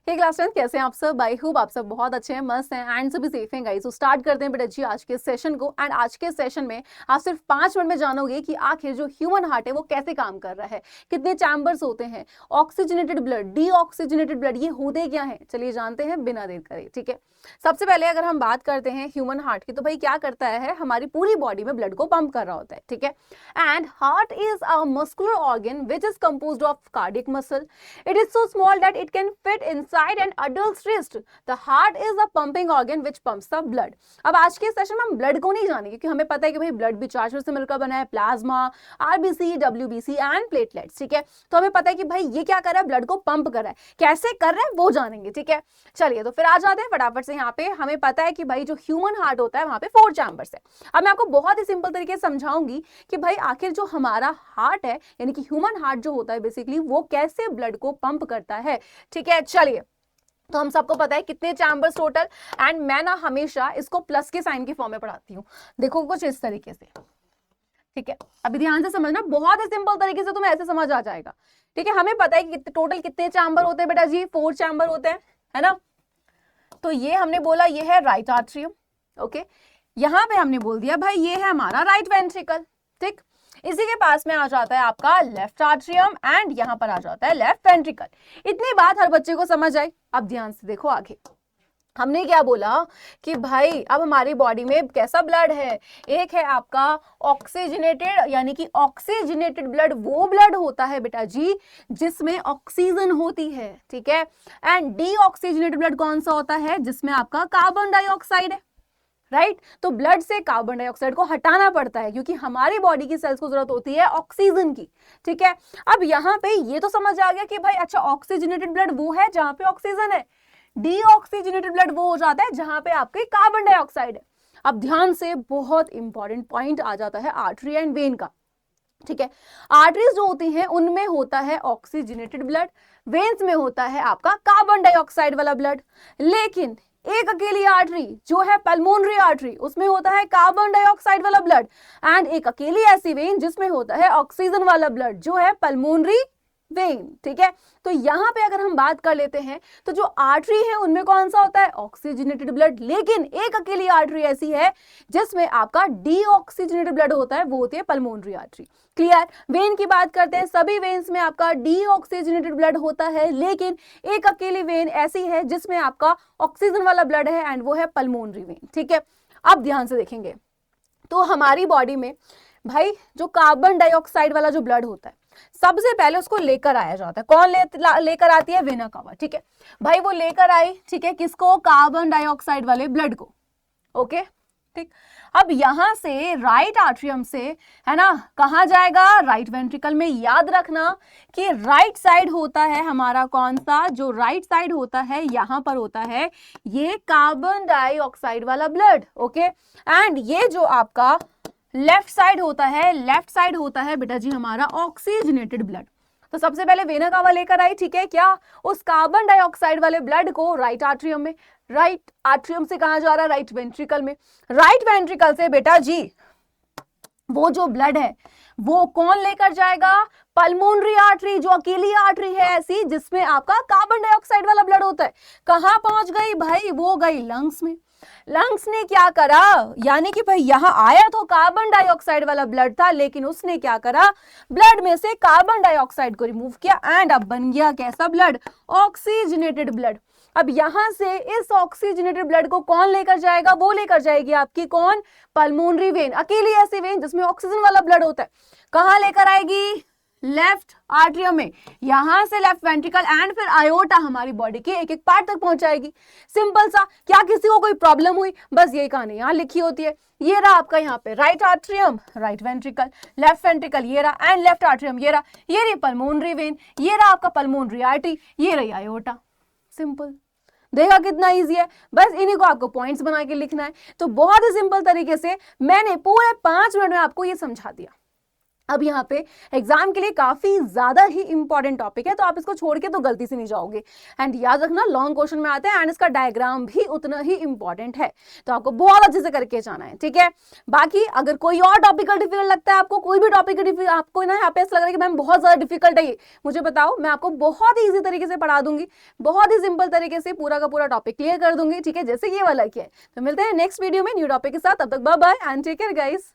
हे class 10 कैसे हैं आप सब? आई होप आप सब बहुत अच्छे हैं, मस्त हैं एंड सभी सेफ हैं गाइस। तो स्टार्ट करते हैं बेटा जी आज के सेशन को। एंड आज के सेशन में आप सिर्फ 5 मिनट में जानोगे कि आखिर जो ह्यूमन हार्ट है वो कैसे काम कर रहा है, कितने चैम्बर्स होते हैं, ऑक्सीजनेटेड ब्लड, डीऑक्सीजनेटेड ब्लड, ये होते क्या है, चलिए जानते हैं बिना देर करे। ठीक है, सबसे पहले अगर हम बात करते हैं ह्यूमन हार्ट की, तो भाई क्या करता है, हमारी पूरी बॉडी में ब्लड को पंप कर रहा होता है। ठीक है, and heart is a muscular organ which is composed of cardiac muscle. It is so small that it can fit inside an adult's wrist. The heart is a pumping organ which pumps the blood. अब आज के session में हम blood को नहीं जानेंगे क्योंकि हमें पता है कि भाई ब्लड भी 4 से मिलकर बना है, plasma, RBC, WBC and platelets. ठीक है, तो हमें पता है कि भाई ये क्या कर रहा है, ब्लड को पंप कर रहा है, कैसे कर रहा है वो जानेंगे। ठीक है, चलिए तो फिर आ जाते हैं फटाफट से। यहाँ पे हमें पता है कि भाई जो ह्यूमन हार्ट होता है वहां पे 4 चैम्बर्स है। अब मैं आपको बहुत ही सिंपल तरीके से समझाऊंगी कि भाई आखिर जो हमारा हार्ट है यानी कि ह्यूमन हार्ट जो होता है बेसिकली वो कैसे ब्लड को पंप करता है। ठीक है, चलिए तो हम सबको पता है कितने चैम्बर्स टोटल, एंड मैं ना हमेशा इसको प्लस के साइन की फॉर्म में पढ़ाती हूँ। देखो कुछ इस तरीके से। ठीक है, अभी ध्यान से समझना, बहुत ही सिंपल तरीके से तुम्हें ऐसे समझ आ जाएगा। ठीक है, हमें पता है कि टोटल कितने चैम्बर होते हैं बेटा जी, 4 चैम्बर होते हैं, है ना। तो ये हमने बोला ये है राइट आर्ट्रियम। ओके, यहां पे हमने बोल दिया भाई ये है हमारा राइट वेंट्रिकल। ठीक, इसी के पास में आ जाता है आपका लेफ्ट आर्ट्रियम एंड यहां पर आ जाता है लेफ्ट वेंट्रिकल। इतनी बात हर बच्चे को समझ आई। अब ध्यान से देखो आगे हमने क्या बोला कि भाई अब हमारी बॉडी में कैसा ब्लड है, एक है आपका ऑक्सीजनेटेड यानी कि ऑक्सीजनेटेड ब्लड, वो ब्लड होता है बेटा जी जिसमें ऑक्सीजन होती है। ठीक है, एंड डीऑक्सीजनेटेड ब्लड कौन सा होता है, जिसमें आपका कार्बन डाइऑक्साइड है। राइट, तो ब्लड से कार्बन डाइऑक्साइड को हटाना पड़ता है क्योंकि हमारी बॉडी की सेल्स को जरूरत होती है ऑक्सीजन की। ठीक है, अब यहाँ पे ये तो समझ आ गया कि भाई अच्छा ऑक्सीजनेटेड ब्लड वो है जहां पे ऑक्सीजन है, डीऑक्सीजनेटेड ब्लड वो हो जाता है जहां पे आपके कार्बन डाइऑक्साइड है। अब ध्यान से बहुत इंपॉर्टेंट पॉइंट आ जाता है आर्टरी एंड वेन का। ठीक है, आर्टरीज जो होती हैं उनमें होता है ऑक्सीजनेटेड ब्लड, वेन्स में होता है आपका कार्बन डाइऑक्साइड वाला ब्लड। लेकिन एक अकेली आर्टरी जो है पल्मोनरी आर्टरी, उसमें होता है कार्बन डाइऑक्साइड वाला ब्लड, एंड एक अकेली ऐसी वेन जिसमें होता है ऑक्सीजन वाला ब्लड जो है पल्मोनरी वेन। ठीक है, तो यहां पे अगर हम बात कर लेते हैं तो जो आर्टरी है उनमें कौन सा होता है ऑक्सीजनेटेड ब्लड, लेकिन एक अकेली आर्टरी ऐसी है जिसमें आपका डीऑक्सीजनेटेड ब्लड होता है, वो होती है पल्मोनरी आर्टरी। क्लियर, वेन की बात करते हैं, सभी वेन्स में आपका डीऑक्सीजनेटेड ब्लड होता है, लेकिन एक अकेली वेन ऐसी है जिसमें आपका ऑक्सीजन वाला ब्लड है एंड वो है पल्मोनरी वेन। ठीक है, अब ध्यान से देखेंगे तो हमारी बॉडी में भाई जो कार्बन डाइऑक्साइड वाला जो ब्लड होता है सबसे पहले उसको लेकर आया जाता है। कौन लेकर आती है, वेना कावा। ठीक है भाई, वो लेकर आई, ठीक है, किसको, कार्बन डाइऑक्साइड वाले ब्लड को। ओके, ठीक, अब यहां से राइट आर्ट्रियम से, है ना, कहां जाएगा, राइट वेंट्रिकल में। याद रखना कि राइट साइड होता है हमारा कौन सा, जो राइट साइड होता है यहां पर होता है ये कार्बन डाइऑक्साइड वाला ब्लड। ओके, एंड ये जो आपका लेफ्ट साइड होता है, लेफ्ट साइड होता है बेटा जी हमारा ऑक्सीजनेटेड ब्लड। तो सबसे पहले वेना कावा लेकर आई, ठीक है, क्या, उस कार्बन डाइऑक्साइड वाले ब्लड को राइट आर्ट्रियम में। राइट आर्ट्रियम से कहां जा रहा है, राइट वेंट्रिकल में। राइट वेंट्रिकल से बेटा जी वो जो ब्लड है वो कौन लेकर जाएगा, पल्मोनरी आर्टरी, जो अकेली आर्टरी है ऐसी जिसमें आपका कार्बन डाइऑक्साइड वाला ब्लड होता है। कहां पहुंच गई भाई, वो गई लंग्स में। लंग्स ने क्या करा, यानी कि भाई यहां आया तो कार्बन डाइऑक्साइड वाला ब्लड था, लेकिन उसने क्या करा, ब्लड में से कार्बन डाइऑक्साइड को रिमूव किया एंड अब बन गया कैसा ब्लड, ऑक्सीजनेटेड ब्लड। अब यहां से इस ऑक्सीजनेटेड ब्लड को कौन लेकर जाएगा, वो लेकर जाएगी आपकी कौन, पल्मोनरी वेन, अकेली ऐसी वेन जिसमें ऑक्सीजन वाला ब्लड होता है। कहां लेकर आएगी, लेफ्ट आर्ट्रियम में, यहां से लेफ्ट वेंट्रिकल एंड फिर आयोटा हमारी बॉडी के एक एक पार्ट तक पहुंचाएगी। सिंपल सा, क्या किसी को कोई प्रॉब्लम हुई, बस यही कहानी यहां लिखी होती है। ये रहा आपका यहाँ पे right atrium, right ventricle, left ventricle ये रहा, एंड लेफ्ट आर्ट्रियम ये रहा, ये रही पल्मोनरी वेन, ये रहा आपका पल्मोनरी आर्टरी, ये रही आयोटा। सिंपल, देखा कितना इजी है, बस इन्हीं को आपको पॉइंट्स बना के लिखना है। तो बहुत ही सिंपल तरीके से मैंने पूरे 5 मिनट में आपको ये समझा दिया। अब यहाँ पे एग्जाम के लिए काफी ज्यादा ही इंपॉर्टेंट टॉपिक है, तो आप इसको छोड़ के तो गलती से नहीं जाओगे। एंड याद रखना लॉन्ग क्वेश्चन में आते हैं एंड इसका डायग्राम भी उतना ही इंपॉर्टेंट है, तो आपको बहुत अच्छे से करके जाना है, ठीक है। बाकी अगर कोई और टॉपिक डिफिकल्ट लगता है आपको, कोई भी टॉपिक आपको ना यहाँ पे ऐसा लग रहा है कि मैम बहुत ज्यादा डिफिकल्ट है ये, मुझे बताओ, मैं आपको बहुत ही ईजी तरीके से पढ़ा दूंगी, बहुत ही सिंपल तरीके से पूरा का पूरा टॉपिक क्लियर कर दूंगी, ठीक है, जैसे ये वाला किया है। तो मिलते हैं नेक्स्ट वीडियो में न्यू टॉपिक के साथ, तब तक bye bye and take care guys.